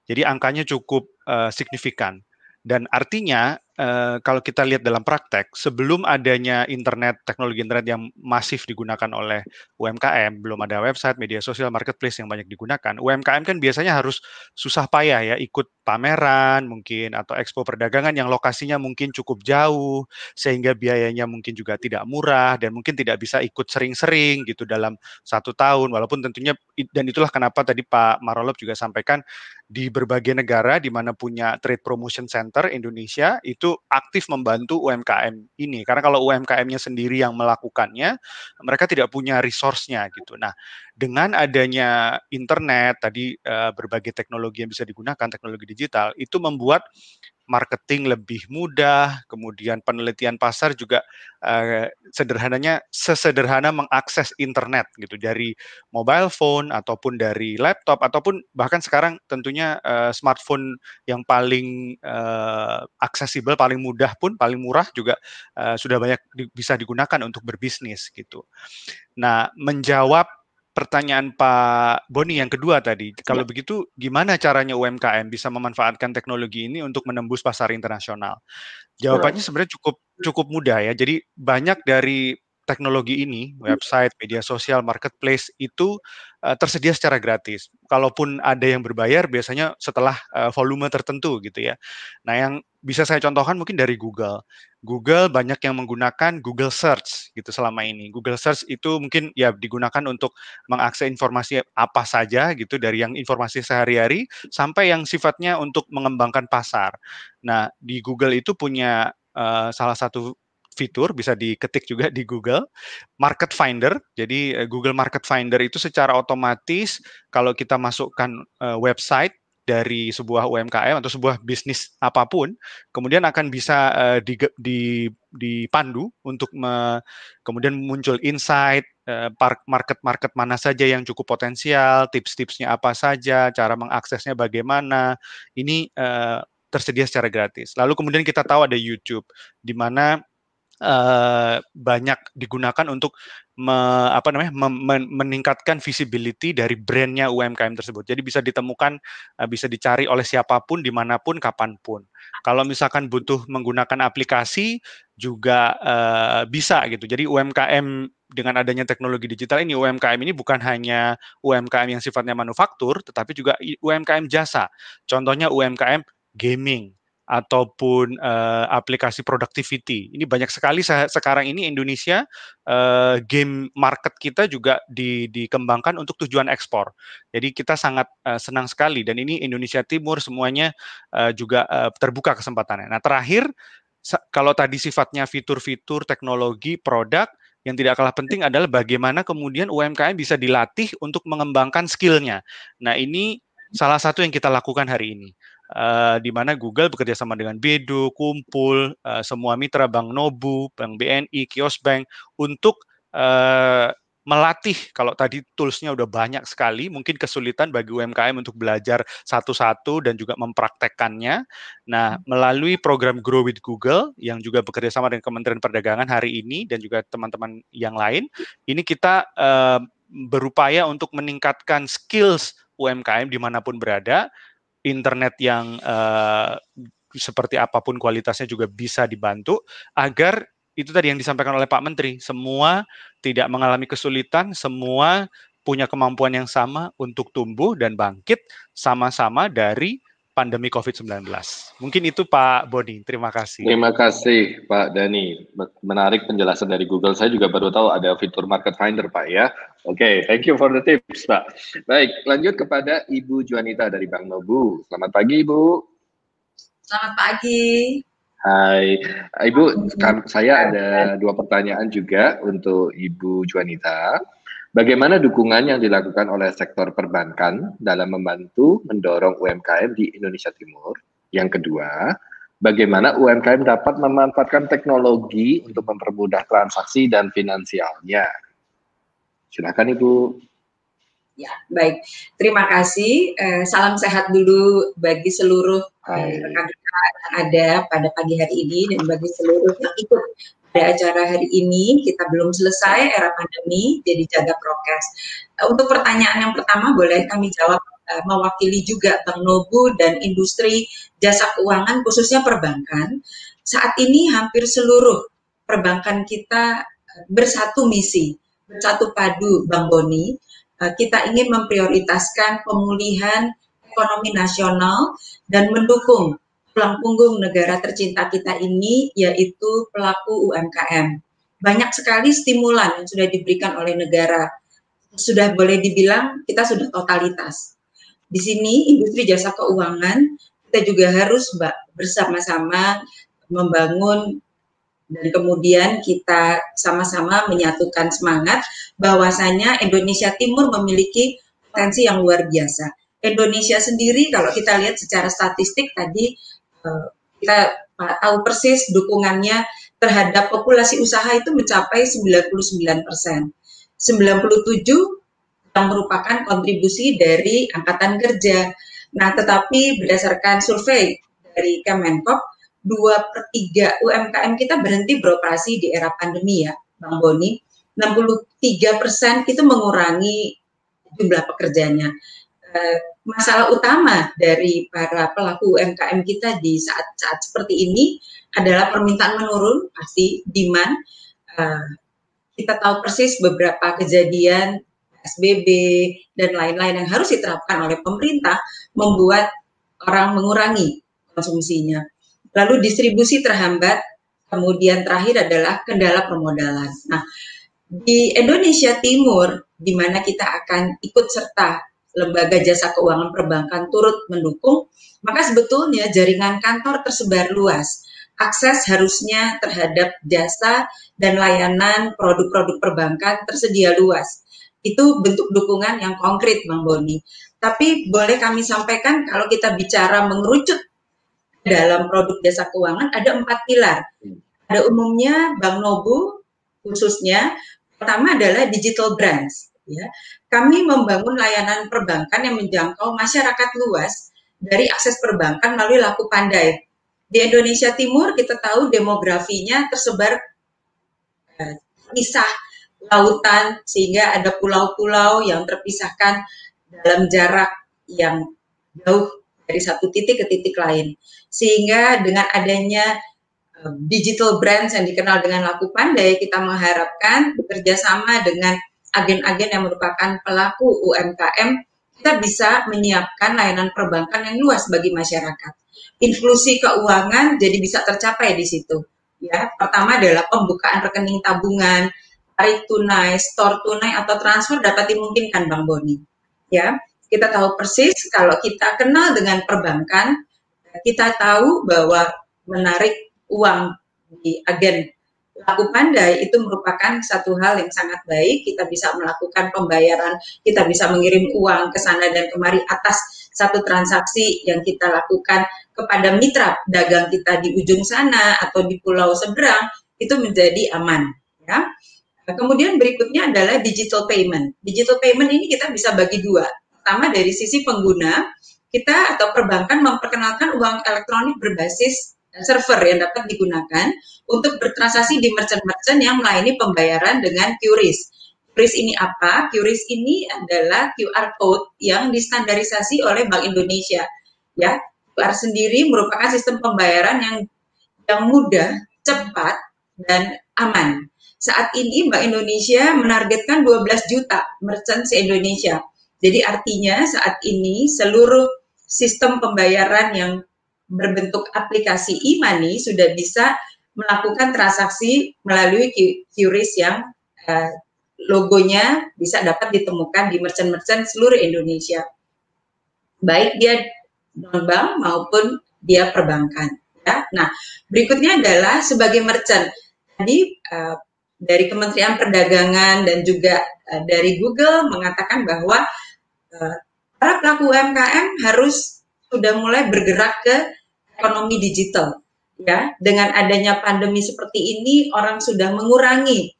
Jadi angkanya cukup signifikan. Dan artinya kalau kita lihat dalam praktek, sebelum adanya internet, teknologi internet yang masif digunakan oleh UMKM, belum ada website, media sosial, marketplace yang banyak digunakan, UMKM kan biasanya harus susah payah ya, ikut pameran mungkin, atau expo perdagangan yang lokasinya mungkin cukup jauh, sehingga biayanya mungkin juga tidak murah, dan mungkin tidak bisa ikut sering-sering gitu dalam 1 tahun, walaupun tentunya, dan itulah kenapa tadi Pak Marolop juga sampaikan, di berbagai negara di mana punya trade promotion center Indonesia itu aktif membantu UMKM ini, karena kalau UMKM-nya sendiri yang melakukannya, mereka tidak punya resource-nya gitu. Nah, dengan adanya internet tadi berbagai teknologi yang bisa digunakan, teknologi digital, itu membuat marketing lebih mudah, kemudian penelitian pasar juga sesederhana mengakses internet gitu dari mobile phone ataupun dari laptop ataupun bahkan sekarang tentunya smartphone yang paling aksesibel, paling mudah pun, paling murah juga sudah banyak bisa digunakan untuk berbisnis gitu. Nah, menjawab pertanyaan Pak Boni yang kedua tadi, kalau begitu gimana caranya UMKM bisa memanfaatkan teknologi ini untuk menembus pasar internasional? Jawabannya sebenarnya cukup mudah ya. Jadi banyak dari teknologi ini, website, media sosial, marketplace itu tersedia secara gratis. Kalaupun ada yang berbayar, biasanya setelah volume tertentu gitu ya. Nah, yang bisa saya contohkan mungkin dari Google. Google banyak yang menggunakan Google Search gitu selama ini. Google Search itu mungkin ya digunakan untuk mengakses informasi apa saja gitu, dari yang informasi sehari-hari sampai yang sifatnya untuk mengembangkan pasar. Nah, di Google itu punya salah satu fitur bisa diketik juga di Google, Market Finder. Jadi Google Market Finder itu secara otomatis kalau kita masukkan website dari sebuah UMKM atau sebuah bisnis apapun, kemudian akan bisa dipandu untuk kemudian muncul insight, market-market mana saja yang cukup potensial, tips-tipsnya apa saja, cara mengaksesnya bagaimana. Ini tersedia secara gratis. Lalu kemudian kita tahu ada YouTube, di mana banyak digunakan untuk meningkatkan visibility dari brandnya UMKM tersebut. Jadi bisa ditemukan, bisa dicari oleh siapapun, dimanapun, kapanpun. Kalau misalkan butuh menggunakan aplikasi juga bisa gitu. Jadi UMKM dengan adanya teknologi digital ini, UMKM ini bukan hanya UMKM yang sifatnya manufaktur, tetapi juga UMKM jasa. Contohnya UMKM gaming ataupun aplikasi productivity. Ini banyak sekali sekarang ini Indonesia, game market kita juga dikembangkan untuk tujuan ekspor. Jadi kita sangat senang sekali, dan ini Indonesia Timur semuanya juga terbuka kesempatannya. Nah, terakhir, kalau tadi sifatnya fitur-fitur, teknologi, produk, yang tidak kalah penting adalah bagaimana kemudian UMKM bisa dilatih untuk mengembangkan skill-nya. Nah, ini salah satu yang kita lakukan hari ini. Di mana Google bekerja sama dengan Bedu, Kumpul, semua mitra Bank Nobu, Bank BNI, Kiosbank untuk melatih, kalau tadi toolsnya udah banyak sekali, mungkin kesulitan bagi UMKM untuk belajar satu-satu dan juga mempraktekkannya. Nah, melalui program Grow with Google yang juga bekerja sama dengan Kementerian Perdagangan hari ini dan juga teman-teman yang lain, ini kita berupaya untuk meningkatkan skills UMKM dimanapun berada, internet yang seperti apapun kualitasnya juga bisa dibantu, agar itu tadi yang disampaikan oleh Pak Menteri, semua tidak mengalami kesulitan, semua punya kemampuan yang sama untuk tumbuh dan bangkit sama-sama dari pandemi COVID-19. Mungkin itu Pak Boni, terima kasih. Terima kasih Pak Dani. Menarik penjelasan dari Google. Saya juga baru tahu ada fitur Market Finder Pak ya. Oke, thank you for the tips Pak. Baik, lanjut kepada Ibu Juanita dari Bank Nobu. Selamat pagi Ibu. Selamat pagi. Hai, Ibu, saya ada 2 pertanyaan juga untuk Ibu Juanita. Bagaimana dukungan yang dilakukan oleh sektor perbankan dalam membantu mendorong UMKM di Indonesia Timur? Yang kedua, bagaimana UMKM dapat memanfaatkan teknologi untuk mempermudah transaksi dan finansialnya? Silakan Ibu. Ya, baik. Terima kasih. Salam sehat dulu bagi seluruh rekan-rekan yang ada pada pagi hari ini dan bagi seluruh yang ikut pada acara hari ini. Kita belum selesai era pandemi, jadi jaga prokes. Untuk pertanyaan yang pertama, boleh kami jawab mewakili juga Bank Nobu dan industri jasa keuangan, khususnya perbankan. Saat ini hampir seluruh perbankan kita bersatu misi, bersatu padu, Bang Boni. Kita ingin memprioritaskan pemulihan ekonomi nasional dan mendukung tulang punggung negara tercinta kita ini, yaitu pelaku UMKM. Banyak sekali stimulan yang sudah diberikan oleh negara. Sudah boleh dibilang kita sudah totalitas. Di sini industri jasa keuangan kita juga harus bersama-sama membangun dan kemudian kita sama-sama menyatukan semangat bahwasanya Indonesia Timur memiliki potensi yang luar biasa. Indonesia sendiri kalau kita lihat secara statistik tadi kita tahu persis dukungannya terhadap populasi usaha itu mencapai 99%. 97% yang merupakan kontribusi dari angkatan kerja. Nah, tetapi berdasarkan survei dari Kemenkop, 2/3 UMKM kita berhenti beroperasi di era pandemi ya, Bang Boni. 63% itu mengurangi jumlah pekerjanya. Masalah utama dari para pelaku UMKM kita di saat-saat seperti ini adalah permintaan menurun, pasti demand. Kita tahu persis beberapa kejadian PSBB dan lain-lain yang harus diterapkan oleh pemerintah membuat orang mengurangi konsumsinya. Lalu distribusi terhambat, kemudian terakhir adalah kendala permodalan. Nah, di Indonesia Timur, di mana kita akan ikut serta lembaga jasa keuangan perbankan turut mendukung, maka sebetulnya jaringan kantor tersebar luas. Akses harusnya terhadap jasa dan layanan produk-produk perbankan tersedia luas. Itu bentuk dukungan yang konkret, Bang Boni. Tapi boleh kami sampaikan kalau kita bicara mengerucut dalam produk jasa keuangan ada 4 pilar. Pada umumnya Bank Nobu khususnya pertama adalah digital brands. Ya, kami membangun layanan perbankan yang menjangkau masyarakat luas dari akses perbankan melalui Laku Pandai. Di Indonesia Timur kita tahu demografinya tersebar pisah lautan sehingga ada pulau-pulau yang terpisahkan dalam jarak yang jauh dari satu titik ke titik lain. Sehingga dengan adanya digital brands yang dikenal dengan Laku Pandai, kita mengharapkan bekerja sama dengan agen-agen yang merupakan pelaku UMKM, kita bisa menyiapkan layanan perbankan yang luas bagi masyarakat. Inklusi keuangan jadi bisa tercapai di situ. Ya, pertama adalah pembukaan rekening tabungan, tarik tunai, store tunai atau transfer dapat dimungkinkan, Bang Boni. Ya, kita tahu persis kalau kita kenal dengan perbankan, kita tahu bahwa menarik uang di agen Laku Pandai itu merupakan satu hal yang sangat baik. Kita bisa melakukan pembayaran, kita bisa mengirim uang ke sana dan kemari atas satu transaksi yang kita lakukan kepada mitra dagang kita di ujung sana atau di pulau seberang, itu menjadi aman. Ya. Kemudian berikutnya adalah digital payment. Digital payment ini kita bisa bagi dua. Pertama dari sisi pengguna, kita atau perbankan memperkenalkan uang elektronik berbasis server yang dapat digunakan untuk bertransaksi di merchant-merchant yang melayani pembayaran dengan QRIS. QRIS ini apa? QRIS ini adalah QR code yang distandarisasi oleh Bank Indonesia. Ya, QR sendiri merupakan sistem pembayaran yang mudah, cepat, dan aman. Saat ini Bank Indonesia menargetkan 12 juta merchant se-Indonesia. Jadi artinya saat ini seluruh sistem pembayaran yang berbentuk aplikasi e-money sudah bisa melakukan transaksi melalui QRIS yang logonya bisa dapat ditemukan di merchant-merchant seluruh Indonesia. Baik dia non-bank maupun dia perbankan. Ya. Nah, berikutnya adalah sebagai merchant. Tadi dari Kementerian Perdagangan dan juga dari Google mengatakan bahwa para pelaku UMKM harus sudah mulai bergerak ke ekonomi digital. Ya, dengan adanya pandemi seperti ini, orang sudah mengurangi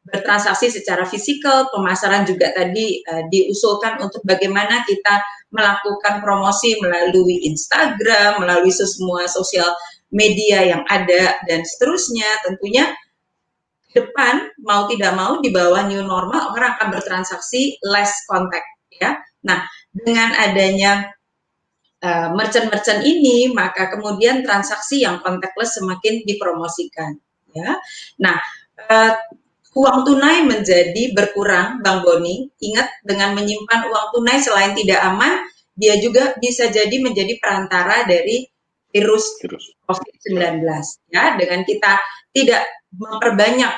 bertransaksi secara fisikal, pemasaran juga tadi diusulkan untuk bagaimana kita melakukan promosi melalui Instagram, melalui semua sosial media yang ada dan seterusnya. Tentunya depan mau tidak mau di bawah new normal orang akan bertransaksi less contact ya. Nah, dengan adanya merchant-merchant ini maka kemudian transaksi yang contactless semakin dipromosikan ya. Nah, uang tunai menjadi berkurang, Bang Boni. Ingat, dengan menyimpan uang tunai selain tidak aman, dia juga bisa jadi menjadi perantara dari virus COVID-19 ya. Dengan kita tidak memperbanyak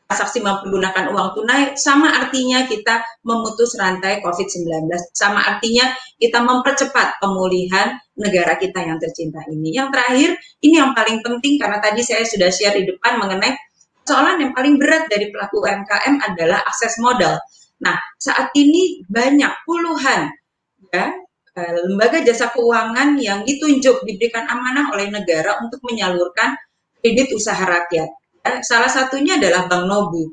transaksi menggunakan uang tunai, sama artinya kita memutus rantai COVID-19, sama artinya kita mempercepat pemulihan negara kita yang tercinta ini. Yang terakhir, ini yang paling penting karena tadi saya sudah share di depan mengenai persoalan yang paling berat dari pelaku UMKM adalah akses modal. Nah, saat ini banyak puluhan ya lembaga jasa keuangan yang ditunjuk diberikan amanah oleh negara untuk menyalurkan kredit usaha rakyat. Salah satunya adalah Bank Nobu.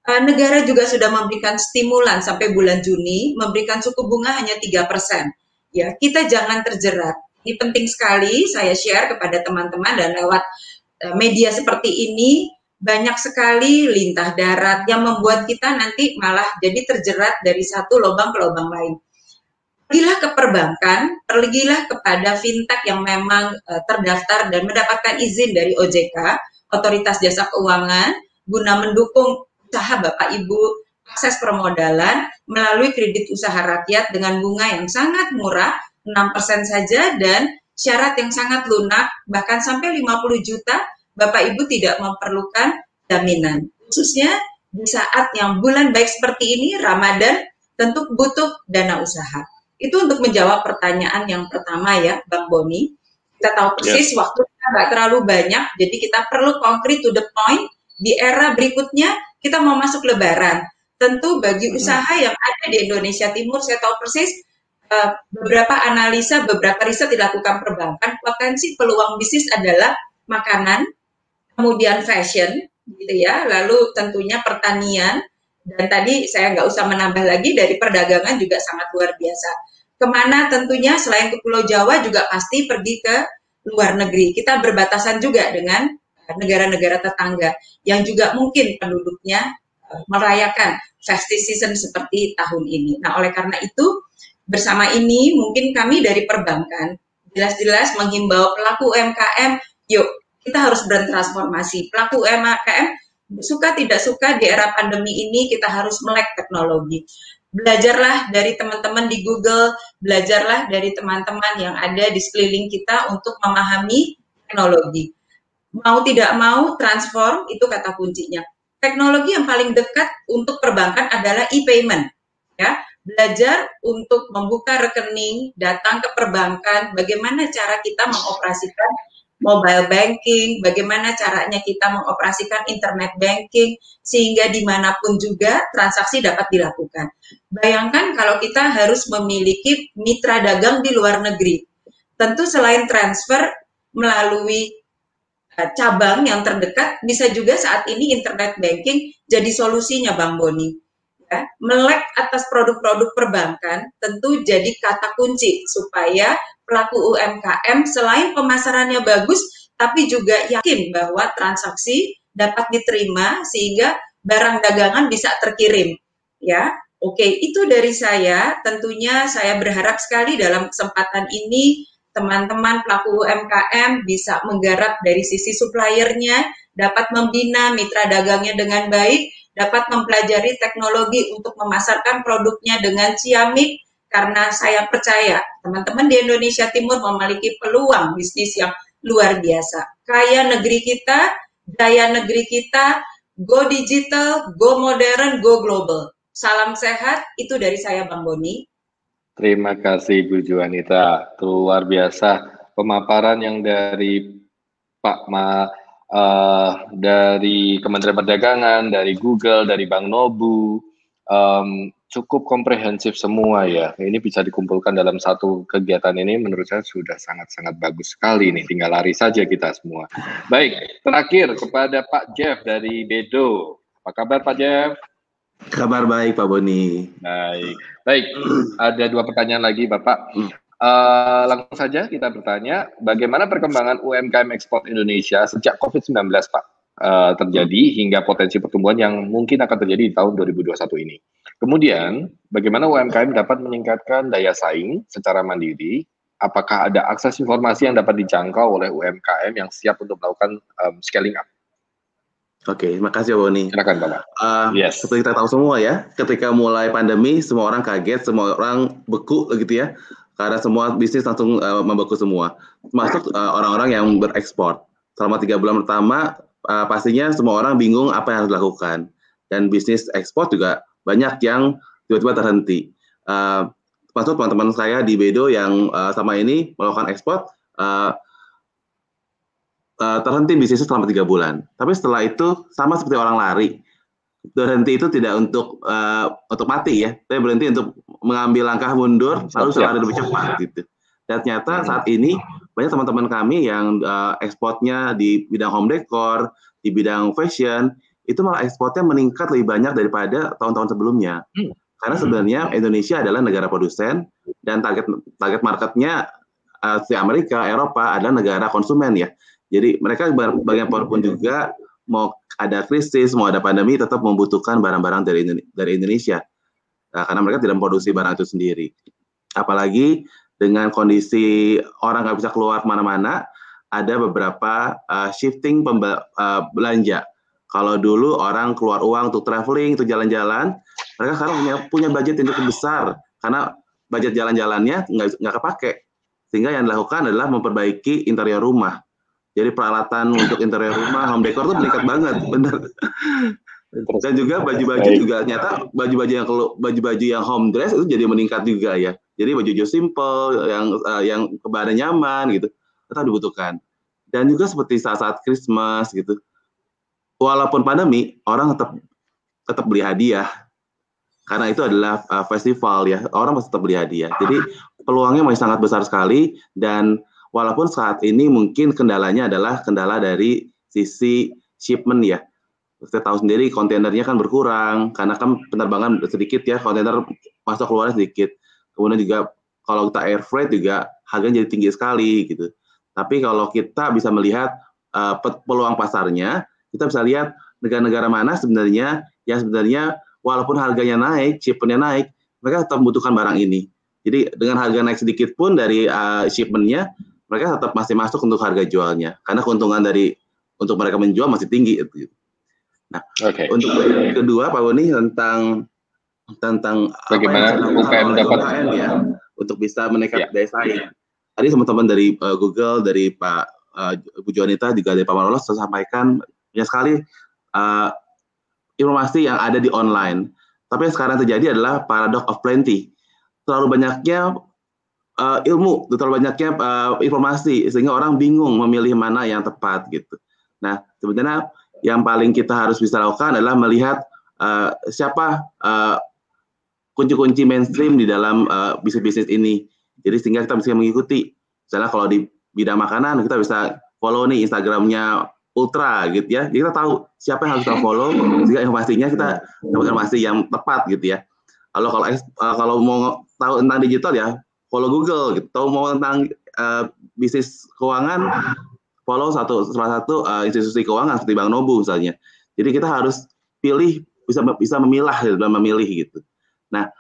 Negara juga sudah memberikan stimulan sampai bulan Juni, memberikan suku bunga hanya 3%. Ya, kita jangan terjerat. Ini penting sekali saya share kepada teman-teman dan lewat media seperti ini, banyak sekali lintah darat yang membuat kita nanti malah jadi terjerat dari satu lubang ke lubang lain. Pergilah ke perbankan, pergilah kepada fintech yang memang terdaftar dan mendapatkan izin dari OJK, Otoritas Jasa Keuangan, guna mendukung usaha Bapak Ibu akses permodalan melalui kredit usaha rakyat dengan bunga yang sangat murah, 6% saja, dan syarat yang sangat lunak, bahkan sampai 50 juta, Bapak Ibu tidak memerlukan jaminan. Khususnya di saat yang bulan baik seperti ini, Ramadan, tentu butuh dana usaha. Itu untuk menjawab pertanyaan yang pertama ya, Bang Boni. Kita tahu persis waktu kita nggak terlalu banyak, jadi kita perlu concrete to the point. Di era berikutnya, kita mau masuk Lebaran. Tentu bagi usaha yang ada di Indonesia Timur, saya tahu persis, beberapa analisa, beberapa riset dilakukan perbankan, potensi peluang bisnis adalah makanan, kemudian fashion, gitu ya, lalu tentunya pertanian, dan tadi saya nggak usah menambah lagi, dari perdagangan juga sangat luar biasa. Kemana tentunya selain ke Pulau Jawa juga pasti pergi ke luar negeri. Kita berbatasan juga dengan negara-negara tetangga yang juga mungkin penduduknya merayakan festive season seperti tahun ini. Nah, oleh karena itu bersama ini mungkin kami dari perbankan jelas-jelas menghimbau pelaku UMKM, yuk kita harus bertransformasi. Pelaku UMKM suka tidak suka di era pandemi ini kita harus melek teknologi. Belajarlah dari teman-teman di Google, belajarlah dari teman-teman yang ada di sekeliling kita untuk memahami teknologi. Mau tidak mau transform, itu kata kuncinya. Teknologi yang paling dekat untuk perbankan adalah e-payment. Ya, belajar untuk membuka rekening, datang ke perbankan, bagaimana cara kita mengoperasikan mobile banking, bagaimana caranya kita mengoperasikan internet banking, sehingga dimanapun juga transaksi dapat dilakukan. Bayangkan kalau kita harus memiliki mitra dagang di luar negeri. Tentu selain transfer melalui cabang yang terdekat, bisa juga saat ini internet banking jadi solusinya, Bang Boni. Ya, melek atas produk-produk perbankan tentu jadi kata kunci supaya pelaku UMKM selain pemasarannya bagus, tapi juga yakin bahwa transaksi dapat diterima sehingga barang dagangan bisa terkirim. Ya, oke, itu dari saya. Tentunya saya berharap sekali dalam kesempatan ini teman-teman pelaku UMKM bisa menggarap dari sisi suppliernya, dapat membina mitra dagangnya dengan baik, dapat mempelajari teknologi untuk memasarkan produknya dengan ciamik, karena saya percaya teman-teman di Indonesia Timur memiliki peluang bisnis yang luar biasa. Kaya negeri kita, daya negeri kita, go digital, go modern, go global. Salam sehat, itu dari saya Bang Boni. Terima kasih Bu Juanita, luar biasa pemaparan yang dari Pak dari Kementerian Perdagangan, dari Google, dari Bank Nobu, cukup komprehensif semua ya. Ini bisa dikumpulkan dalam satu kegiatan ini, menurut saya sudah sangat-sangat bagus sekali nih. Tinggal lari saja kita semua. Baik, terakhir kepada Pak Jeff dari Bedo. Apa kabar Pak Jeff? Kabar baik Pak Boni. Baik. Ada 2 pertanyaan lagi Bapak. Langsung saja kita bertanya, bagaimana perkembangan UMKM ekspor Indonesia sejak COVID-19 Pak terjadi hingga potensi pertumbuhan yang mungkin akan terjadi di tahun 2021 ini. Kemudian, bagaimana UMKM dapat meningkatkan daya saing secara mandiri? Apakah ada akses informasi yang dapat dijangkau oleh UMKM yang siap untuk melakukan scaling up? Oke, terima kasih Boni. Silakan Bapak. Yes. Seperti kita tahu semua ya, ketika mulai pandemi, semua orang kaget, semua orang beku gitu ya, karena semua bisnis langsung membeku semua, termasuk orang-orang yang berekspor. Selama 3 bulan pertama, pastinya semua orang bingung apa yang harus dilakukan, dan bisnis ekspor juga banyak yang tiba-tiba terhenti. Termasuk teman-teman saya di Bedo yang sama ini melakukan ekspor, terhenti bisnisnya selama 3 bulan. Tapi setelah itu sama seperti orang lari, berhenti itu tidak untuk mati ya, tapi berhenti untuk mengambil langkah mundur, lalu setelah lebih cepat gitu. Dan ternyata saat ini banyak teman-teman kami yang ekspornya di bidang home decor, di bidang fashion, itu malah ekspornya meningkat lebih banyak daripada tahun-tahun sebelumnya. Karena sebenarnya Indonesia adalah negara produsen dan target marketnya di Amerika, Eropa adalah negara konsumen ya. Jadi mereka bagaimanapun juga mau ada krisis, mau ada pandemi, tetap membutuhkan barang-barang dari Indonesia. Karena mereka tidak memproduksi barang itu sendiri. Apalagi dengan kondisi orang nggak bisa keluar kemana-mana, ada beberapa shifting belanja. Kalau dulu orang keluar uang untuk traveling, untuk jalan-jalan, mereka sekarang punya budget yang cukup besar. Karena budget jalan-jalannya nggak kepake. Sehingga yang dilakukan adalah memperbaiki interior rumah. Jadi peralatan untuk interior rumah, home decor itu meningkat banget, benar. Dan juga baju-baju juga ternyata baju-baju yang home dress itu jadi meningkat juga ya. Jadi baju simple yang kebadan nyaman gitu tetap dibutuhkan. Dan juga seperti saat-saat Christmas gitu. Walaupun pandemi, orang tetap beli hadiah. Karena itu adalah festival ya, orang masih tetap beli hadiah. Jadi peluangnya masih sangat besar sekali, dan walaupun saat ini mungkin kendalanya adalah kendala dari sisi shipment ya. Kita tahu sendiri kontainernya kan berkurang, karena kan penerbangan sedikit ya, kontainer masuk keluarnya sedikit. Kemudian juga kalau kita air freight juga harganya jadi tinggi sekali gitu. Tapi kalau kita bisa melihat peluang pasarnya, kita bisa lihat negara-negara mana sebenarnya yang sebenarnya walaupun harganya naik, shipmentnya naik, mereka tetap membutuhkan barang ini. Jadi dengan harga naik sedikit pun dari shipmentnya, mereka tetap masih masuk untuk harga jualnya, karena keuntungan untuk mereka menjual masih tinggi. Nah, untuk kedua Pak Boni tentang bagaimana UMKM dapat ya untuk bisa menaikkan daya saing. Tadi teman-teman dari Google, dari Pak Bu Juanita, juga dari Pak Marolop sudah sampaikan banyak sekali informasi yang ada di online. Tapi yang sekarang terjadi adalah paradox of plenty. Terlalu banyaknya ilmu, terlalu banyaknya informasi, sehingga orang bingung memilih mana yang tepat gitu. Nah, sebenarnya yang paling kita harus bisa lakukan adalah melihat siapa kunci-kunci mainstream di dalam bisnis-bisnis ini. Jadi sehingga kita bisa mengikuti. Misalnya kalau di bidang makanan, kita bisa follow nih Instagramnya Ultra gitu ya. Jadi kita tahu siapa yang harus kita follow, sehingga informasinya kita dapat informasi yang tepat gitu ya. Kalau mau tahu tentang digital ya follow Google gitu. Tahu mau tentang bisnis keuangan follow salah satu institusi keuangan seperti Bank Nobu misalnya. Jadi kita harus pilih, bisa memilah gitu, dalam memilih gitu. Nah,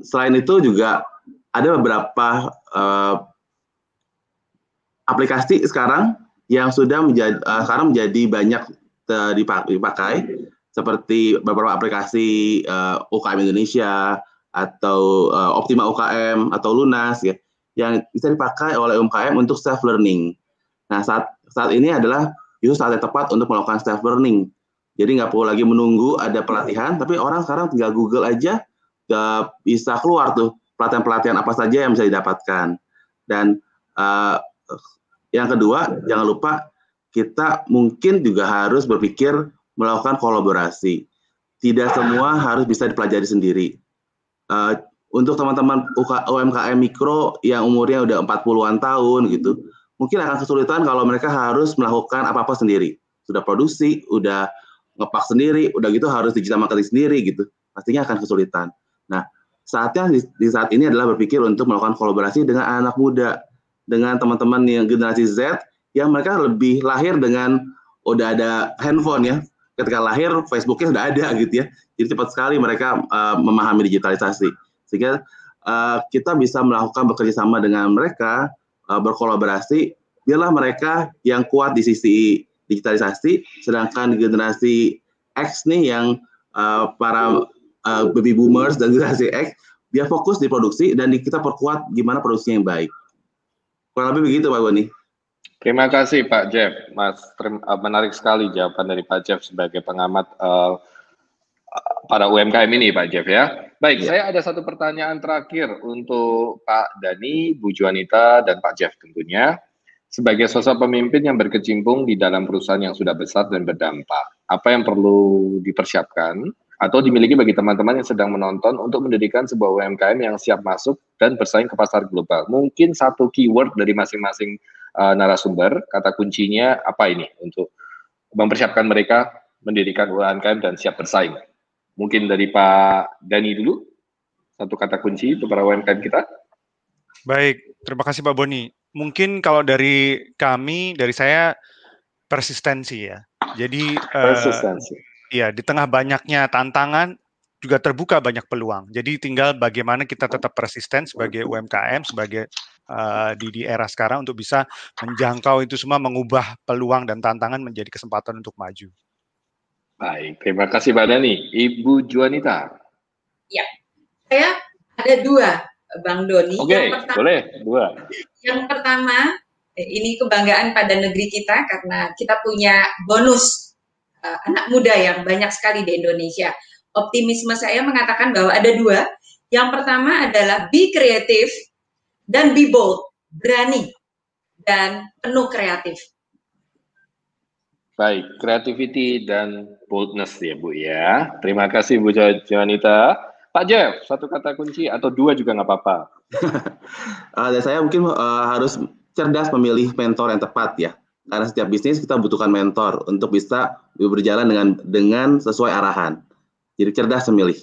selain itu juga ada beberapa aplikasi sekarang yang sudah menjadi banyak dipakai, seperti beberapa aplikasi UKM Indonesia atau Optima UKM atau Lunas ya, yang bisa dipakai oleh UMKM untuk self learning. Nah, saat ini adalah itu saat yang tepat untuk melakukan self learning. Jadi nggak perlu lagi menunggu ada pelatihan, tapi orang sekarang tinggal Google aja bisa keluar tuh pelatihan-pelatihan apa saja yang bisa didapatkan. Dan yang kedua, jangan lupa kita mungkin juga harus berpikir melakukan kolaborasi. Tidak semua harus bisa dipelajari sendiri. Untuk teman-teman UMKM mikro yang umurnya udah 40-an tahun gitu, mungkin akan kesulitan kalau mereka harus melakukan apa-apa sendiri. Sudah produksi, udah ngepak sendiri, udah gitu harus digital marketing sendiri gitu. Pastinya akan kesulitan. Nah, saatnya di saat ini adalah berpikir untuk melakukan kolaborasi dengan anak muda, dengan teman-teman yang generasi Z, yang mereka lebih lahir dengan udah ada handphone ya. Ketika lahir Facebooknya sudah ada gitu ya. Jadi cepat sekali mereka memahami digitalisasi. Sehingga kita bisa melakukan bekerja sama dengan mereka, berkolaborasi, biarlah mereka yang kuat di sisi digitalisasi, sedangkan generasi X nih yang para baby boomers dan generasi X, biar fokus di produksi dan kita perkuat gimana produksinya yang baik. Kurang lebih begitu Pak Boni. Terima kasih Pak Jeff, menarik sekali jawaban dari Pak Jeff sebagai pengamat para UMKM ini Pak Jeff ya. Baik, saya ada satu pertanyaan terakhir untuk Pak Dani, Bu Juanita, dan Pak Jeff tentunya. Sebagai sosok pemimpin yang berkecimpung di dalam perusahaan yang sudah besar dan berdampak, apa yang perlu dipersiapkan atau dimiliki bagi teman-teman yang sedang menonton untuk mendirikan sebuah UMKM yang siap masuk dan bersaing ke pasar global? Mungkin satu keyword dari masing-masing narasumber, kata kuncinya apa ini untuk mempersiapkan mereka mendirikan UMKM dan siap bersaing? Mungkin dari Pak Dani dulu, satu kata kunci untuk para UMKM kita. Baik, terima kasih Pak Boni. Mungkin kalau dari kami, dari saya, persistensi ya. Jadi, persistensi. Ya, di tengah banyaknya tantangan, juga terbuka banyak peluang. Jadi tinggal bagaimana kita tetap persisten sebagai UMKM, sebagai di era sekarang untuk bisa menjangkau itu semua, mengubah peluang dan tantangan menjadi kesempatan untuk maju. Baik, terima kasih Mbak Dani. Ibu Juanita. Ya, saya ada dua, Bang Doni. Oke, boleh, dua. Yang pertama, ini kebanggaan pada negeri kita karena kita punya bonus anak muda yang banyak sekali di Indonesia. Optimisme saya mengatakan bahwa ada dua. Yang pertama adalah be creative dan be bold, berani dan penuh kreatif. Baik, creativity dan boldness ya Bu ya. Terima kasih Bu Juanita. Pak Jeff, satu kata kunci atau dua juga nggak apa-apa. Dan saya mungkin harus cerdas memilih mentor yang tepat ya. Karena setiap bisnis kita butuhkan mentor untuk bisa berjalan dengan sesuai arahan. Jadi cerdas memilih.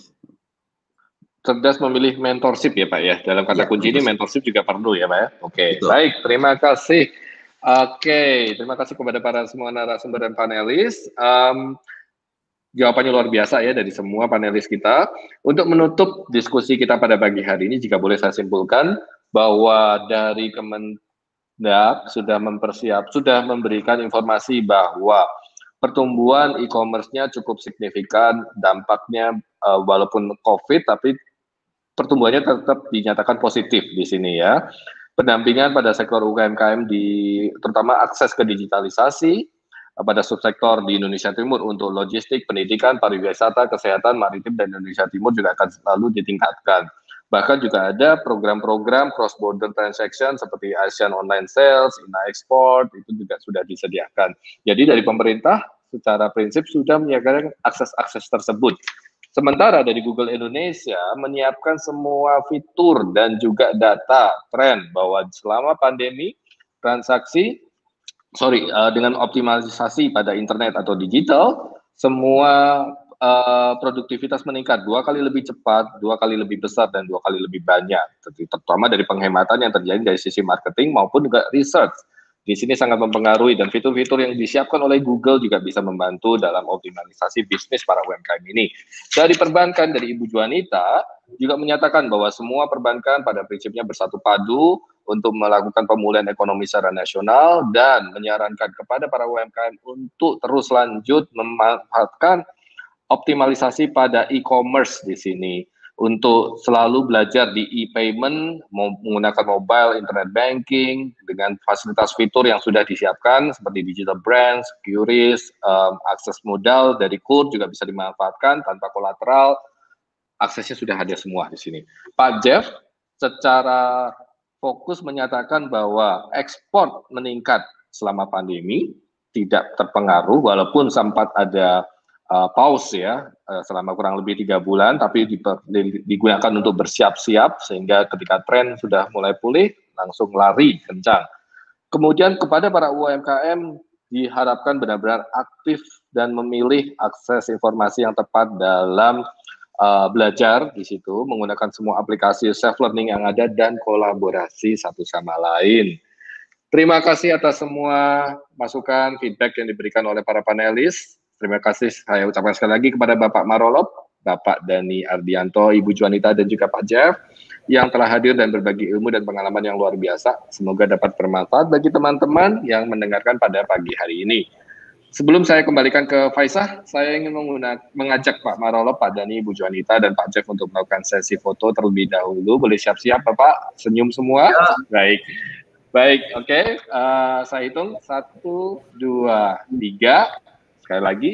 Cerdas memilih mentorship ya Pak ya. Dalam kata kunci ini mentorship juga perlu ya Pak ya. Oke, baik. Terima kasih. Oke, terima kasih kepada para semua narasumber dan panelis. Jawabannya luar biasa ya dari semua panelis kita. Untuk menutup diskusi kita pada pagi hari ini, jika boleh saya simpulkan bahwa dari Kemendak sudah memberikan informasi bahwa pertumbuhan e-commerce-nya cukup signifikan, dampaknya walaupun COVID, tapi pertumbuhannya tetap dinyatakan positif di sini ya. Pendampingan pada sektor UMKM terutama akses ke digitalisasi pada subsektor di Indonesia Timur untuk logistik, pendidikan, pariwisata, kesehatan, maritim, dan Indonesia Timur juga akan selalu ditingkatkan. Bahkan juga ada program-program cross-border transaction seperti Asian Online Sales, INA Export, itu juga sudah disediakan. Jadi dari pemerintah secara prinsip sudah menyediakan akses-akses tersebut. Sementara dari Google Indonesia menyiapkan semua fitur dan juga data tren bahwa selama pandemi transaksi dengan optimalisasi pada internet atau digital, semua produktivitas meningkat 2 kali lebih cepat, 2 kali lebih besar, dan 2 kali lebih banyak. Terutama dari penghematan yang terjadi dari sisi marketing maupun juga research. Di sini sangat mempengaruhi, dan fitur-fitur yang disiapkan oleh Google juga bisa membantu dalam optimalisasi bisnis para UMKM ini. Dari perbankan, dari Ibu Juanita juga menyatakan bahwa semua perbankan pada prinsipnya bersatu padu untuk melakukan pemulihan ekonomi secara nasional dan menyarankan kepada para UMKM untuk terus lanjut memanfaatkan optimalisasi pada e-commerce di sini, untuk selalu belajar di e-payment, menggunakan mobile, internet banking, dengan fasilitas fitur yang sudah disiapkan seperti digital branch, QRIS, akses modal dari KUR juga bisa dimanfaatkan tanpa kolateral, aksesnya sudah ada semua di sini. Pak Jeff secara fokus menyatakan bahwa ekspor meningkat selama pandemi, tidak terpengaruh walaupun sempat ada pause ya selama kurang lebih 3 bulan, tapi digunakan untuk bersiap-siap sehingga ketika tren sudah mulai pulih langsung lari kencang. Kemudian kepada para UMKM diharapkan benar-benar aktif dan memilih akses informasi yang tepat dalam belajar di situ, menggunakan semua aplikasi self learning yang ada dan kolaborasi satu sama lain. Terima kasih atas semua masukan, feedback yang diberikan oleh para panelis. Terima kasih saya ucapkan sekali lagi kepada Bapak Marolop, Bapak Dani Ardianto, Ibu Juanita, dan juga Pak Jeff yang telah hadir dan berbagi ilmu dan pengalaman yang luar biasa. Semoga dapat bermanfaat bagi teman-teman yang mendengarkan pada pagi hari ini. Sebelum saya kembalikan ke Faisah, saya ingin mengajak Pak Marolop, Pak Dani, Ibu Juanita, dan Pak Jeff untuk melakukan sesi foto terlebih dahulu. Boleh siap-siap Bapak? Senyum semua? Ya. Baik, oke. Saya hitung 1, 2, 3. Sekali lagi,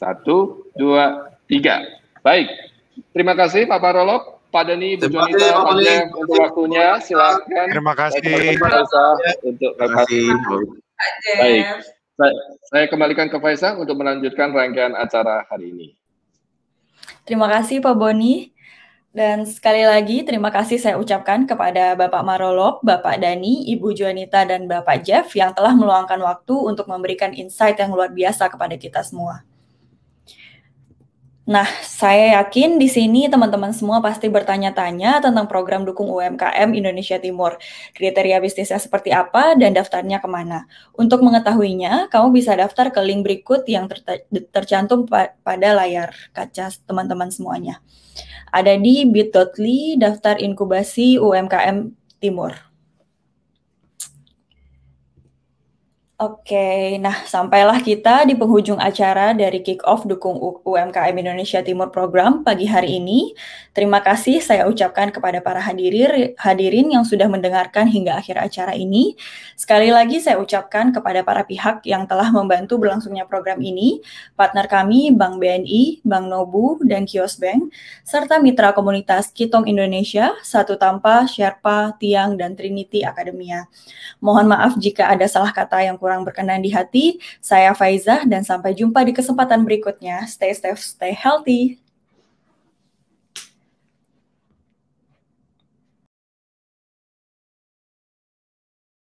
1, 2, 3. Baik, terima kasih Pak Marolop, Pak Dani, Bu Juanita, Pak Jeff untuk waktunya. Silakan. Terima kasih. Untuk baik, saya kembalikan ke Faisah untuk melanjutkan rangkaian acara hari ini. Terima kasih Pak Boni. Dan sekali lagi terima kasih saya ucapkan kepada Bapak Marolop, Bapak Dani, Ibu Juanita, dan Bapak Jeff yang telah meluangkan waktu untuk memberikan insight yang luar biasa kepada kita semua. Nah, saya yakin di sini teman-teman semua pasti bertanya-tanya tentang program dukung UMKM Indonesia Timur. Kriteria bisnisnya seperti apa dan daftarnya kemana. Untuk mengetahuinya, kamu bisa daftar ke link berikut yang tercantum pada layar kaca teman-teman semuanya. Ada di bit.ly daftar inkubasi UMKM Timur. Oke, nah sampailah kita di penghujung acara dari kick-off dukung UMKM Indonesia Timur program pagi hari ini. Terima kasih saya ucapkan kepada para hadirin yang sudah mendengarkan hingga akhir acara ini. Sekali lagi saya ucapkan kepada para pihak yang telah membantu berlangsungnya program ini, partner kami Bank BNI, Bank Nobu, dan Kios Bank, serta mitra komunitas Kitong Indonesia, Satu Tampa, Sherpa, Tiang, dan Trinity Academia. Mohon maaf jika ada salah kata yang kurang berkenan di hati. Saya Faizah dan sampai jumpa di kesempatan berikutnya. Stay safe, stay healthy.